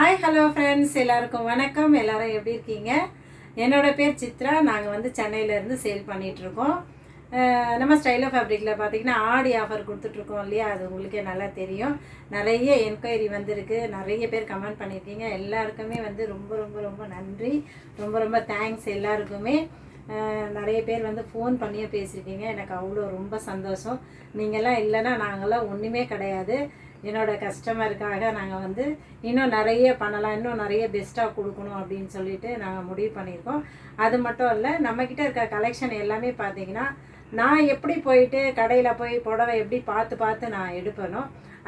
Hi hello friends, எல்லாருக்கும் வணக்கம். எல்லாரும் எப்படி இருக்கீங்க? என்னோட பேர் சித்ரா. நாங்கள் வந்து சென்னையிலேருந்து சேல் பண்ணிகிட்ருக்கோம். நம்ம ஸ்டைல் ஆஃப் ஃபேப்ரிக்கில் பார்த்தீங்கன்னா ஆடி ஆஃபர் கொடுத்துட்ருக்கோம் இல்லையா? அது உங்களுக்கே நல்லா தெரியும். நிறைய என்கொயரி வந்திருக்கு, நிறைய பேர் கமெண்ட் பண்ணியிருக்கீங்க. எல்லாருக்குமே வந்து ரொம்ப ரொம்ப ரொம்ப நன்றி, ரொம்ப ரொம்ப தேங்க்ஸ் எல்லாருக்குமே. நிறைய பேர் வந்து ஃபோன் பண்ணியே பேசியிருக்கீங்க. எனக்கு அவ்வளோ ரொம்ப சந்தோஷம். நீங்கள்லாம் இல்லைன்னா நாங்கள்லாம் ஒன்றுமே கிடையாது. என்னோடய கஸ்டமருக்காக நாங்கள் வந்து இன்னும் நிறைய பண்ணலாம், இன்னும் நிறைய பெஸ்ட்டாக கொடுக்கணும் அப்படின்னு சொல்லிட்டு நாங்கள் முடிவு பண்ணியிருக்கோம். அது மட்டும் இல்லை, நம்மக்கிட்ட இருக்க கலெக்ஷன் எல்லாமே பார்த்தீங்கன்னா நான் எப்படி போயிட்டு கடையில் போய் புடவை எப்படி பார்த்து பார்த்து நான் எடுப்பேனோ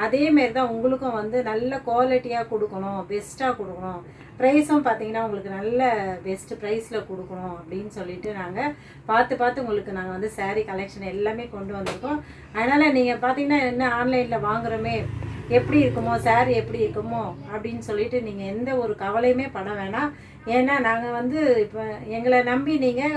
அதேமாரி தான் உங்களுக்கும் வந்து நல்ல குவாலிட்டியாக கொடுக்கணும், பெஸ்ட்டாக கொடுக்கணும். ப்ரைஸும் பார்த்தீங்கன்னா உங்களுக்கு நல்ல பெஸ்ட்டு ப்ரைஸில் கொடுக்கணும் அப்படின்னு சொல்லிட்டு நாங்கள் பார்த்து பார்த்து உங்களுக்கு நாங்கள் வந்து சாரீ கலெக்ஷன் எல்லாமே கொண்டு வந்திருக்கோம். அதனால் நீங்கள் பார்த்தீங்கன்னா என்ன ஆன்லைனில் வாங்குகிறோமே எப்படி இருக்குமோ, சாரீ எப்படி இருக்குமோ அப்படின்னு சொல்லிட்டு நீங்கள் எந்த ஒரு கவலையுமே பட வேணாம். ஏன்னா நாங்கள் வந்து இப்போ எங்களை நம்பி நீங்கள்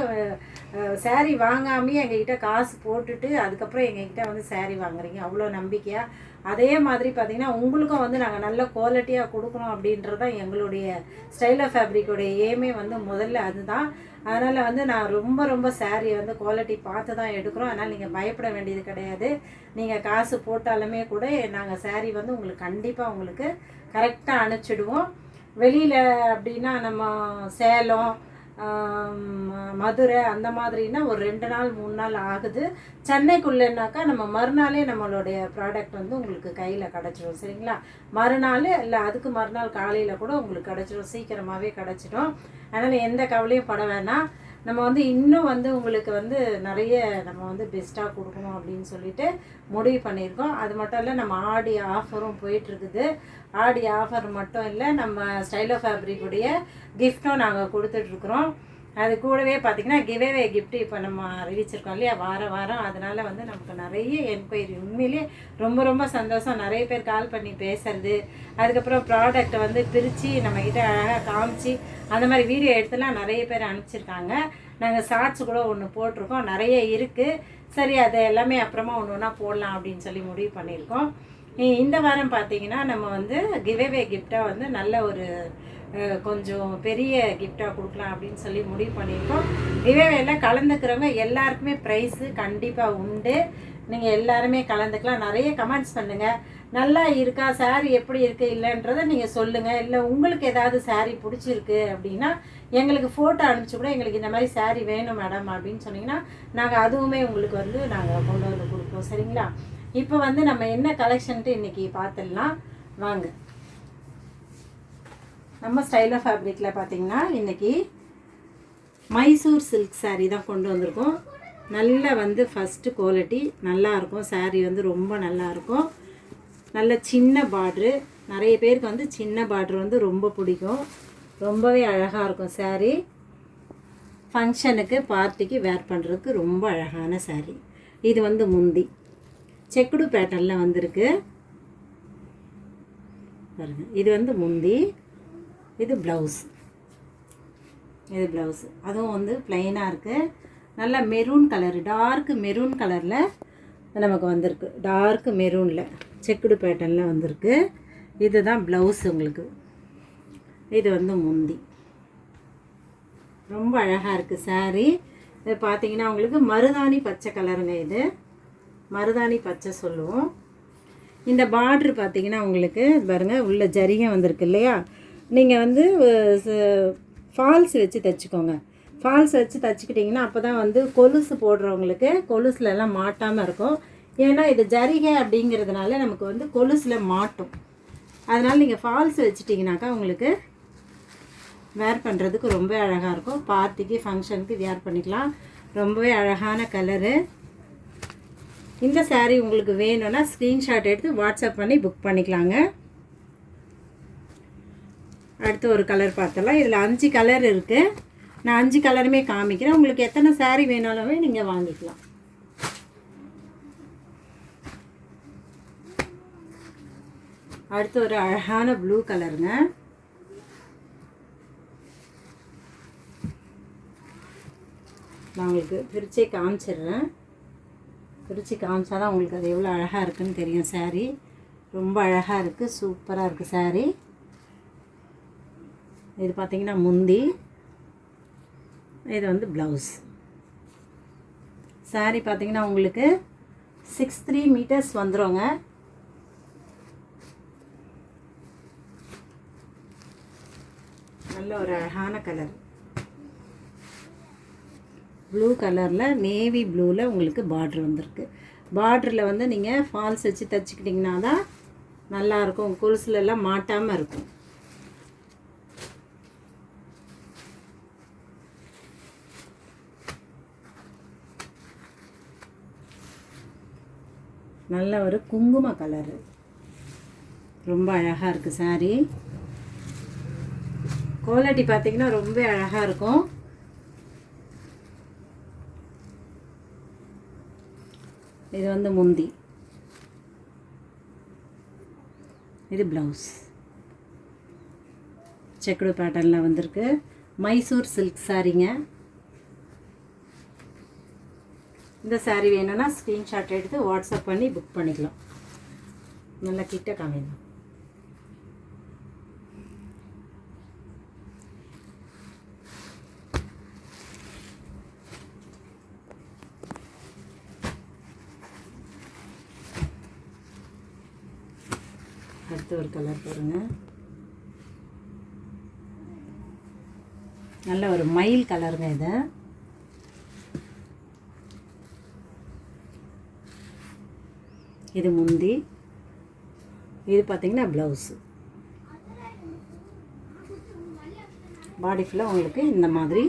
சாரீ வாங்காமையே எங்ககிட்ட காசு போட்டுட்டு அதுக்கப்புறம் எங்ககிட்ட வந்து சாரீ வாங்குறீங்க, அவ்வளோ நம்பிக்கையாக. அதே மாதிரி பார்த்திங்கன்னா உங்களுக்கும் வந்து நாங்கள் நல்ல குவாலிட்டியாக கொடுக்கணும் அப்படின்றது தான் எங்களுடைய ஸ்டைல் ஆஃப் ஃபேப்ரிக்கோடைய ஏமே வந்து முதல்ல அதுதான். அதனால் வந்து நான் ரொம்ப ரொம்ப சாரியை வந்து குவாலிட்டி பார்த்து தான் எடுக்கிறோம். அதனால் நீங்கள் பயப்பட வேண்டியது கிடையாது. நீங்கள் காசு போட்டாலுமே கூட நாங்கள் சாரீ வந்து உங்களுக்கு கண்டிப்பாக உங்களுக்கு கரெக்டாக அனுப்பிச்சிடுவோம். வெளியில் அப்படின்னா நம்ம சேலம், மதுரை அந்த மாதிரினா ஒரு 2 நாள் 3 நாள் ஆகுது. சென்னைக்குள்ளேனாக்கா நம்ம மறுநாளே நம்மளுடைய ப்ராடக்ட் வந்து உங்களுக்கு கையில் கிடச்சிடும். சரிங்களா? மறுநாள் இல்லை அதுக்கு மறுநாள் காலையில் கூட உங்களுக்கு கிடச்சிடும், சீக்கிரமாகவே கிடச்சிடும். அதனால் எந்த கவலையும் பட வேணாம். நம்ம வந்து இன்னும் வந்து உங்களுக்கு வந்து நிறைய நம்ம வந்து பெஸ்ட்டாக கொடுக்கணும் அப்படின்னு சொல்லிட்டு முடிவு பண்ணியிருக்கோம். அது மட்டும் இல்லை, நம்ம ஆடி ஆஃபரும் போயிட்டுருக்குது. ஆடி ஆஃபர் மட்டும் இல்லை, நம்ம ஸ்டைல் ஆஃப் ஃபேப்ரிக்குடைய கிஃப்ட்டும் நாங்கள் கொடுத்துட்ருக்குறோம். அது கூடவே பார்த்திங்கன்னா கிவ்அவே கிஃப்ட் இப்போ நம்ம அறிவிச்சிருக்கோம் இல்லையா, வாரம். அதனால் வந்து நமக்கு நிறைய என்கொயரி, உண்மையிலே ரொம்ப ரொம்ப சந்தோஷம். நிறைய பேர் கால் பண்ணி பேசுறது, அதுக்கப்புறம் ப்ராடக்டை வந்து பிரித்து நம்மக்கிட்ட அழகாக காமிச்சு அந்த மாதிரி வீடியோ எடுத்துலாம் நிறைய பேர் அனுப்பிச்சிருக்காங்க. நாங்கள் ஷார்ட்ஸ் கூட ஒன்று போட்டிருக்கோம், நிறைய இருக்குது. சரி, அதை எல்லாமே அப்புறமா ஒன்று ஒன்றா போடலாம் அப்படின்னு சொல்லி முடிவு பண்ணியிருக்கோம். இந்த வாரம் பார்த்திங்கன்னா நம்ம வந்து கிவ்அவே கிஃப்டாக வந்து நல்ல ஒரு கொஞ்சம் பெரிய கிஃப்டாக கொடுக்கலாம் அப்படின்னு சொல்லி முடிவு பண்ணியிருக்கோம். கிவ்அவேல கலந்துக்கிறவங்க எல்லாருக்குமே ப்ரைஸு கண்டிப்பாக உண்டு. நீங்கள் எல்லாருமே கலந்துக்கலாம். நிறைய கமெண்ட்ஸ் பண்ணுங்கள். நல்லா இருக்கா சாரீ, எப்படி இருக்குது இல்லைன்றதை நீங்கள் சொல்லுங்கள். இல்லை உங்களுக்கு ஏதாவது சாரீ பிடிச்சிருக்கு அப்படின்னா எங்களுக்கு ஃபோட்டோ அனுப்பிச்சி கூட எங்களுக்கு இந்த மாதிரி சாரீ வேணும் மேடம் அப்படின்னு சொன்னிங்கன்னா நாங்கள் அதுவுமே உங்களுக்கு வந்து நாங்கள் கொண்டு வந்து கொடுப்போம். சரிங்களா? இப்போ வந்து நம்ம என்ன கலெக்ஷன்ட்டு இன்றைக்கி பார்த்துடலாம் வாங்க. நம்ம ஸ்டைல் ஆஃப் ஃபேப்ரிக்கில் பார்த்திங்கன்னா இன்றைக்கி மைசூர் சில்க் சாரீ தான் கொண்டு வந்திருக்கோம். நல்ல வந்து ஃபஸ்ட்டு குவாலிட்டி நல்லாயிருக்கும். சாரீ வந்து ரொம்ப நல்லாயிருக்கும். நல்ல சின்ன பார்ட்ரு, நிறைய பேருக்கு வந்து சின்ன பார்ட்ரு வந்து ரொம்ப பிடிக்கும். ரொம்பவே அழகாக இருக்கும் சாரீ. ஃபங்க்ஷனுக்கு பார்ட்டிக்கு வேர் பண்ணுறதுக்கு ரொம்ப அழகான சாரீ. இது வந்து முந்தி செக்குடு பேட்டர்னில் வந்திருக்கு பாருங்கள். இது வந்து முந்தி, இது ப்ளவுஸ். இது ப்ளவுஸு, அதுவும் வந்து ப்ளைனாக இருக்குது. நல்லா மெரூன் கலரு, டார்க்கு மெரூன் கலரில் நமக்கு வந்திருக்கு. டார்க்கு மெரூனில் செக்குடு பேட்டர்னில் வந்திருக்கு. இது தான் ப்ளவுஸ் உங்களுக்கு. இது வந்து முந்தி. ரொம்ப அழகாக இருக்குது சாரீ. இது பார்த்திங்கன்னா உங்களுக்கு மருதாணி பச்சை கலருங்க. இது மருதாணி பச்சை சொல்லுவோம். இந்த பார்ட்ரு பார்த்திங்கன்னா உங்களுக்கு பாருங்கள், உள்ள ஜரிகை வந்திருக்கு இல்லையா? நீங்கள் வந்து ஃபால்ஸ் வச்சு தைச்சிக்கோங்க. ஃபால்ஸ் வச்சு தைச்சிக்கிட்டிங்கன்னா அப்போ தான் வந்து கொலுசு போடுறவங்களுக்கு கொலுசுலலாம் மாட்டாமல் இருக்கும். ஏன்னா இது ஜரிகை அப்படிங்கிறதுனால நமக்கு வந்து கொலுசில் மாட்டும். அதனால் நீங்கள் ஃபால்ஸ் வச்சிட்டிங்கனாக்கா உங்களுக்கு வேர் பண்ணுறதுக்கு ரொம்ப அழகாக இருக்கும். பார்ட்டிக்கு ஃபங்க்ஷனுக்கு வேர் பண்ணிக்கலாம். ரொம்பவே அழகான கலரு. இந்த சாரீ உங்களுக்கு வேணும்னா ஸ்க்ரீன்ஷாட் எடுத்து வாட்ஸ்அப் பண்ணி புக் பண்ணிக்கலாங்க. அடுத்து ஒரு கலர் பார்த்தலாம். இதில் 5 கலர் இருக்குது. நான் 5 கலருமே காமிக்கிறேன். உங்களுக்கு எத்தனை சாரீ வேணாலுமே நீங்கள் வாங்கிக்கலாம். அடுத்து ஒரு அழகான ப்ளூ கலருங்க. நான் உங்களுக்கு பிரிச்சே காமிச்சிடுறேன். பிரித்து காமிச்சா தான் உங்களுக்கு அது எவ்வளோ அழகாக இருக்குதுன்னு தெரியும். சாரீ ரொம்ப அழகாக இருக்குது, சூப்பராக இருக்குது சாரீ. இது பார்த்திங்கன்னா முந்தி, இது வந்து ப்ளவுஸ். சாரீ பார்த்திங்கன்னா உங்களுக்கு 63 மீட்டர்ஸ் வந்துடுங்க. நல்ல ஒரு அழகான கலர், ப்ளூ கலரில் நேவி ப்ளூவில் உங்களுக்கு பார்டர் வந்திருக்கு. பார்டரில் வந்து நீங்கள் ஃபால்ஸ் வச்சு தைச்சிக்கிட்டிங்கன்னா தான் நல்லாயிருக்கும், கொலுசுலெல்லாம் மாட்டாமல் இருக்கும். நல்ல ஒரு குங்கும கலரு, ரொம்ப அழகாக இருக்குது சாரீ. குவாலிட்டி பார்த்திங்கன்னா ரொம்ப அழகாக இருக்கும். இது வந்து முந்தி, இது ப்ளவுஸ். செக்குடு பேட்டர்னில் வந்திருக்கு. மைசூர் சில்க் சாரீங்க. இந்த சாரீ வேணும்னா ஸ்க்ரீன்ஷாட் எடுத்து வாட்ஸ்அப் பண்ணி புக் பண்ணிக்கலாம். நல்லா கிட்ட காமிங்க. அடுத்து ஒரு கலர் பாருங்கள். நல்ல ஒரு மயில் கலருங்க இது. இது முந்தி, இது பார்த்திங்கன்னா ப்ளவுஸு. பாடி ஃபுல்லாக உங்களுக்கு இந்த மாதிரி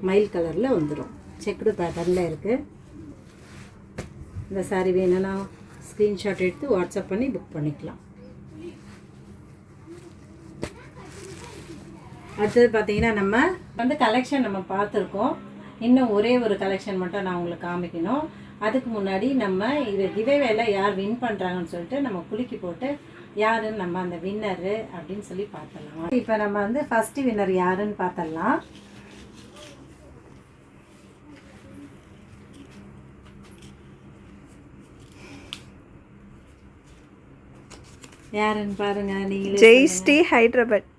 மயில் கலரில் வந்துடும். செக்குடு பேட்டர்னில் இருக்குது. இந்த சாரீ வேணும்னா ஸ்க்ரீன்ஷாட் எடுத்து வாட்ஸ்அப் பண்ணி புக் பண்ணிக்கலாம். அடுத்தது பார்த்திங்கன்னா நம்ம வந்து கலெக்ஷன் நம்ம பார்த்துருக்கோம். இன்னும் ஒரே ஒரு கலெக்ஷன் மட்டும் நான் உங்களுக்கு காமிக்கணும். அதுக்கு முன்னாடி நம்ம இது கிவேவேல யார் வின் பண்ணுறாங்கன்னு சொல்லிட்டு நம்ம குலுக்கி போட்டு யாருன்னு நம்ம அந்த வின்னரு அப்படின்னு சொல்லி பார்த்துடலாம். இப்போ நம்ம வந்து ஃபஸ்ட்டு வின்னர் யாருன்னு பார்த்துடலாம். யாருன்னு பாருங்க நீங்களே. ஜெய்ஸ்ரீ, ஹைதராபாத்.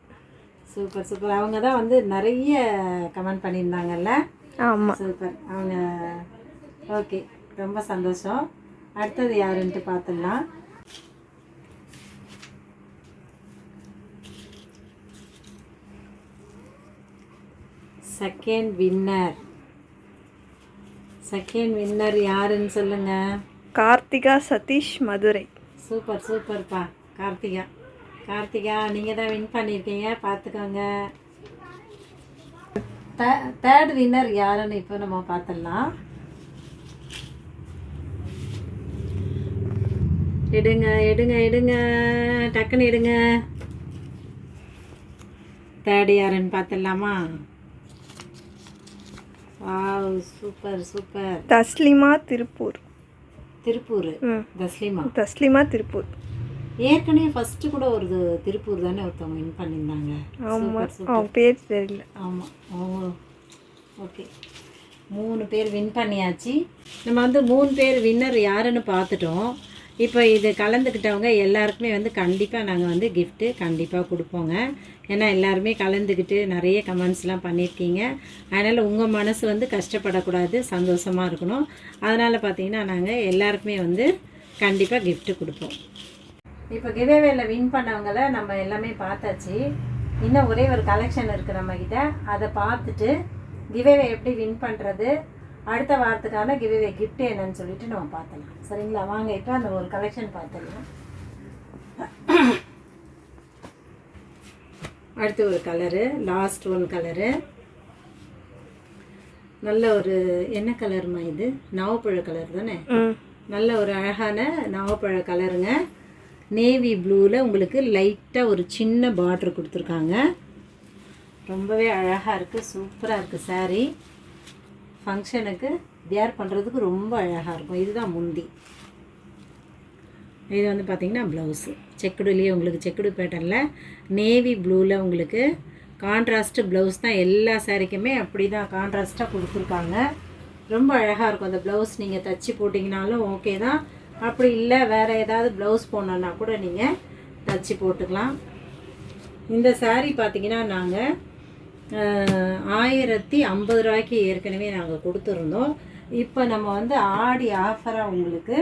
Super super. அவங்க தான் வந்து நிறைய கமெண்ட் பண்ணியிருந்தாங்கல்ல. ஆமாம், சூப்பர். அவங்க ஓகே, ரொம்ப சந்தோஷம். அடுத்தது யாருன்ட்டு பார்த்துடலாம். செகண்ட் வின்னர் யாருன்னு சொல்லுங்க. கார்த்திகா சதீஷ், மதுரை. சூப்பர் சூப்பர்ப்பா. கார்த்திகா நீங்கள் தான் வின் பண்ணியிருக்கீங்க, பார்த்துக்கோங்க. தேர்ட் வின்னர் யாருன்னு இப்போ நம்ம பார்த்துடலாம். எடுங்க டக்குன்னு எடுங்க. தேர்ட் யாருன்னு பார்த்துடலாமா? Wow, super. தஸ்லிமா, திருப்பூர். தஸ்லிமா, திருப்பூர். ஏற்கனவே ஃபஸ்ட்டு கூட ஒரு திருப்பூர் தானே ஒருத்தவங்க வின் பண்ணியிருந்தாங்க. ஆமாம், அவங்க பேர் தெரியல. ஆமாம், ஓகே. 3 பேர் வின் பண்ணியாச்சு. நம்ம வந்து 3 பேர் வின்னர் யாருன்னு பார்த்துட்டோம். இப்போ இது கலந்துக்கிட்டவங்க எல்லாருக்குமே வந்து கண்டிப்பாக நாங்கள் வந்து கிஃப்ட்டு கண்டிப்பாக கொடுப்போங்க. ஏன்னா எல்லாருமே கலந்துக்கிட்டு நிறைய கமெண்ட்ஸ்லாம் பண்ணியிருக்கீங்க. அதனால் உங்கள் மனசு வந்து கஷ்டப்படக்கூடாது, சந்தோஷமாக இருக்கணும். அதனால் பார்த்திங்கன்னா நாங்கள் எல்லாருக்குமே வந்து கண்டிப்பாக கிஃப்ட்டு கொடுப்போம். இப்போ கிவேவேல வின் பண்ணவங்களை நம்ம எல்லாமே பார்த்தாச்சு. இன்னும் ஒரே ஒரு கலெக்ஷன் இருக்குது நம்மக்கிட்ட. அதை பார்த்துட்டு கிவேவே எப்படி வின் பண்ணுறது, அடுத்த வாரத்துக்கான கிவேவே கிஃப்ட் என்னன்னு சொல்லிட்டு நம்ம பார்த்துலாம். சரிங்களா? வாங்க இப்போ அந்த ஒரு கலெக்ஷன் பார்த்துடலாம். அடுத்து ஒரு கலரு, லாஸ்ட் ஒன் கலரு. நல்ல ஒரு என்ன கலருமா இது? நவப்பழ கலர் தானே? நல்ல ஒரு அழகான நவப்பழ கலருங்க. நேவி ப்ளூவில் உங்களுக்கு லைட்டாக ஒரு சின்ன பார்டர் கொடுத்துருக்காங்க. ரொம்பவே அழகாக இருக்குது, சூப்பராக இருக்குது சாரீ. ஃபங்க்ஷனுக்கு வியர் பண்ணுறதுக்கு ரொம்ப அழகாக இருக்கும். இதுதான் முந்தி. இது வந்து பார்த்திங்கன்னா ப்ளவுஸு. செக்குடுலேயே உங்களுக்கு செக்குடு பேட்டர்னில் நேவி ப்ளூவில் உங்களுக்கு கான்ட்ராஸ்ட்டு ப்ளவுஸ் தான். எல்லா சாரீக்குமே அப்படி தான் கான்ட்ராஸ்ட்டாக கொடுத்துருக்காங்க. ரொம்ப அழகாக இருக்கும். அந்த ப்ளவுஸ் நீங்கள் தச்சு போட்டிங்கனாலும் ஓகே தான். அப்படி இல்லை வேறு ஏதாவது ப்ளவுஸ் போடணுன்னா கூட நீங்கள் தச்சு போட்டுக்கலாம். இந்த saree பார்த்தீங்கன்னா நாங்கள் 1050 ரூபாய்க்கு ஏற்கனவே நாங்கள் கொடுத்துருந்தோம். இப்போ நம்ம வந்து ஆடி ஆஃபராக உங்களுக்கு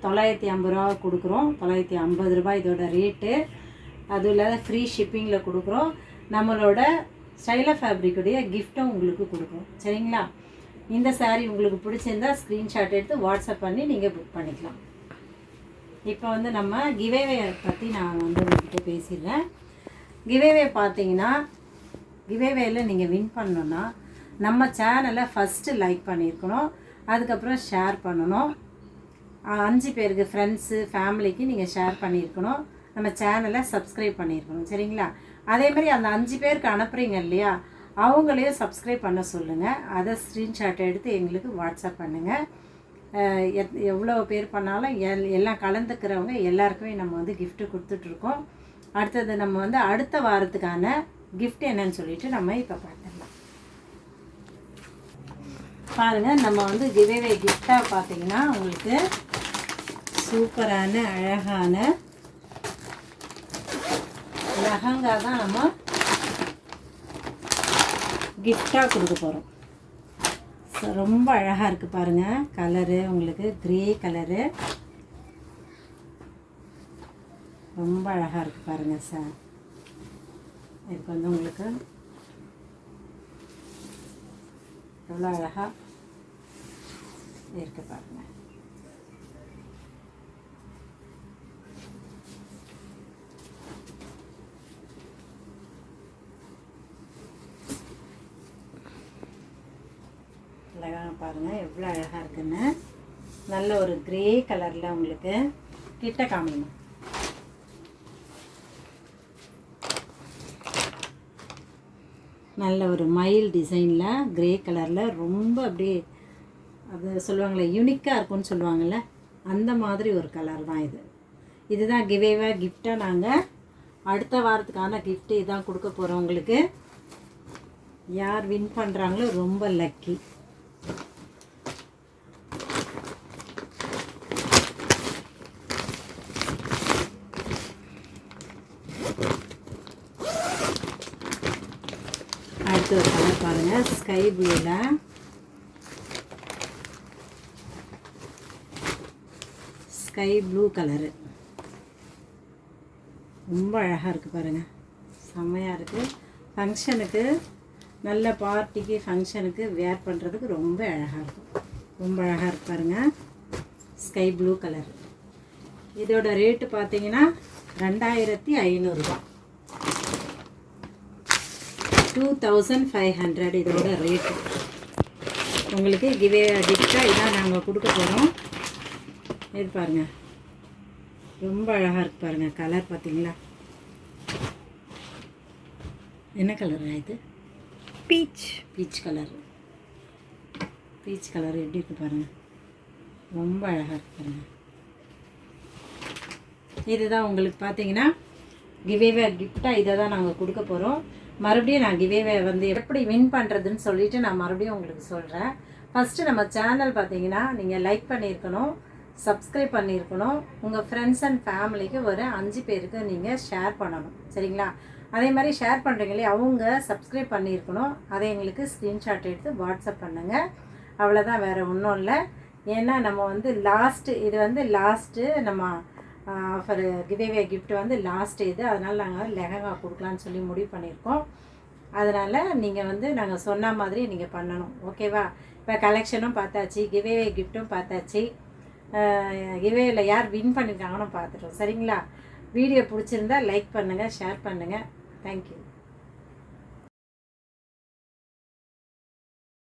950 ரூபா கொடுக்குறோம். 950 ரூபாய் இதோட ரேட்டு. அதுவும் இல்லாத ஃப்ரீ ஷிப்பிங்கில் கொடுக்குறோம். நம்மளோட ஸ்டைல் ஆஃப் ஃபேப்ரிக்குடைய கிஃப்ட்டும் உங்களுக்கு கொடுக்குறோம். சரிங்களா? இந்த saree உங்களுக்கு பிடிச்சிருந்தா ஸ்க்ரீன்ஷாட் எடுத்து வாட்ஸ்அப் பண்ணி நீங்கள் புக் பண்ணிக்கலாம். இப்போ வந்து நம்ம கிவேவே பற்றி நான் வந்து உங்கள்கிட்ட பேசிடுறேன். கிவேவே பார்த்தீங்கன்னா கிவேவேயில் நீங்கள் வின் பண்ணணுன்னா நம்ம சேனலை ஃபஸ்ட்டு லைக் பண்ணியிருக்கணும். அதுக்கப்புறம் ஷேர் பண்ணணும். 5 பேருக்கு ஃப்ரெண்ட்ஸு ஃபேமிலிக்கு நீங்கள் ஷேர் பண்ணியிருக்கணும். நம்ம சேனலை சப்ஸ்கிரைப் பண்ணியிருக்கணும். சரிங்களா? அதேமாதிரி அந்த 5 பேருக்கு அனுப்புகிறீங்க இல்லையா, அவங்களையும் சப்ஸ்கிரைப் பண்ண சொல்லுங்கள். அதை ஸ்க்ரீன்ஷாட் எடுத்து எங்களுக்கு வாட்ஸ்அப் பண்ணுங்கள். எவ்வளோ பேர் பண்ணாலும் எல்லாம் கலந்துக்கிறவங்க எல்லாருக்குமே நம்ம வந்து கிஃப்ட்டு கொடுத்துட்ருக்கோம். அடுத்தது நம்ம வந்து அடுத்த வாரத்துக்கான கிஃப்ட் என்னன்னு சொல்லிட்டு நம்ம இப்போ பார்த்துடலாம். பாருங்கள், நம்ம வந்து கிவேவே கிஃப்டாக பார்த்தீங்கன்னா உங்களுக்கு சூப்பரான அழகான லெஹங்கா தான் நம்ம கிஃப்டாக கொடுக்க போகிறோம். ரொம்ப அழகாக இருக்குது பாருங்கள். கலரு உங்களுக்கு கிரே கலரு ரொம்ப அழகாக இருக்குது பாருங்கள் சார். இதுக்கு வந்து உங்களுக்கு எவ்வளோ அழகாக இருக்குது பாருங்கள். அழகாக பாருங்கள் எவ்வளோ அழகாக இருக்குன்னு. நல்ல ஒரு கிரே கலரில் உங்களுக்கு கிட்ட காமிக்கணும். நல்ல ஒரு மயில் டிசைனில் கிரே கலரில் ரொம்ப அப்படியே அது சொல்லுவாங்களே யூனிக்காக இருக்கும்னு சொல்லுவாங்கள்ல, அந்த மாதிரி ஒரு கலர் தான் இது. இதுதான் கிவேவே கிஃப்டாக நாங்கள் அடுத்த வாரத்துக்கான கிஃப்ட்டு இதான் கொடுக்க போகிறோம் உங்களுக்கு. யார் வின் பண்ணுறாங்களோ ரொம்ப லக்கி. அடுத்த ஒரு கலர் பாருங்கள், ஸ்கை ப்ளூவில் ஸ்கை ப்ளூ கலரு ரொம்ப அழகாக இருக்குது பாருங்கள். செம்மையாக இருக்குது. ஃபங்க்ஷனுக்கு நல்ல பார்ட்டிக்கு ஃபங்க்ஷனுக்கு வேர் பண்ணுறதுக்கு ரொம்ப அழகாக இருக்கும். ரொம்ப அழகாக இருக்கு பாருங்கள். Sky blue colour. இதோட ரேட்டு பார்த்தீங்கன்னா 2500 ரூபா. 2500 இதோட ரேட்டு. உங்களுக்கு கிஃப்டாக இதான் நாங்கள் கொடுக்க போகிறோம். இது பாருங்கள் ரொம்ப அழகாக இருக்குது பாருங்கள். கலர் பார்த்தீங்களா? என்ன கலர் இது? Peach colour. பீச் கலர் எப்படி இருக்குது பாருங்கள். ரொம்ப அழகாக இருக்குது பாருங்கள். இதுதான் உங்களுக்கு பார்த்தீங்கன்னா கிவேவே கிஃப்டாக இதை தான் நாங்கள் கொடுக்க போகிறோம். மறுபடியும் நான் கிவேவே வந்து எப்படி வின் பண்ணுறதுன்னு சொல்லிவிட்டு நான் மறுபடியும் உங்களுக்கு சொல்கிறேன். ஃபஸ்ட்டு நம்ம சேனல் பார்த்தீங்கன்னா நீங்கள் லைக் பண்ணியிருக்கணும், சப்ஸ்கிரைப் பண்ணியிருக்கணும். உங்கள் ஃப்ரெண்ட்ஸ் அண்ட் ஃபேமிலிக்கு ஒரு 5 பேருக்கு நீங்கள் ஷேர் பண்ணணும். சரிங்களா? அதே மாதிரி ஷேர் பண்ணுறீங்களே அவங்க சப்ஸ்கிரைப் பண்ணியிருக்கணும். அதை எங்களுக்கு ஸ்க்ரீன்ஷாட் எடுத்து வாட்ஸ்அப் பண்ணுங்கள். அவ்வளோதான், வேறு ஒன்றும் இல்லை. ஏன்னா நம்ம வந்து இது வந்து லாஸ்ட்டு நம்ம ஆஃபர் கிவேவே கிஃப்ட் வந்து லாஸ்ட் இது. அதனால் நாங்கள் லெஹங்கா கொடுக்கலான்னு சொல்லி முடிவு பண்ணியிருக்கோம். அதனால் நீங்கள் வந்து நாங்கள் சொன்ன மாதிரி நீங்கள் பண்ணணும். ஓகேவா? இப்போ கலெக்ஷனும் பார்த்தாச்சு, கிவேவே கிஃப்ட்டும் பார்த்தாச்சு, கிவேவேல யார் வின் பண்ணியிருக்காங்கன்னு பார்த்துட்டோம். சரிங்களா? வீடியோ பிடிச்சிருந்தா லைக் பண்ணுங்கள், ஷேர் பண்ணுங்கள். தேங்க்யூ.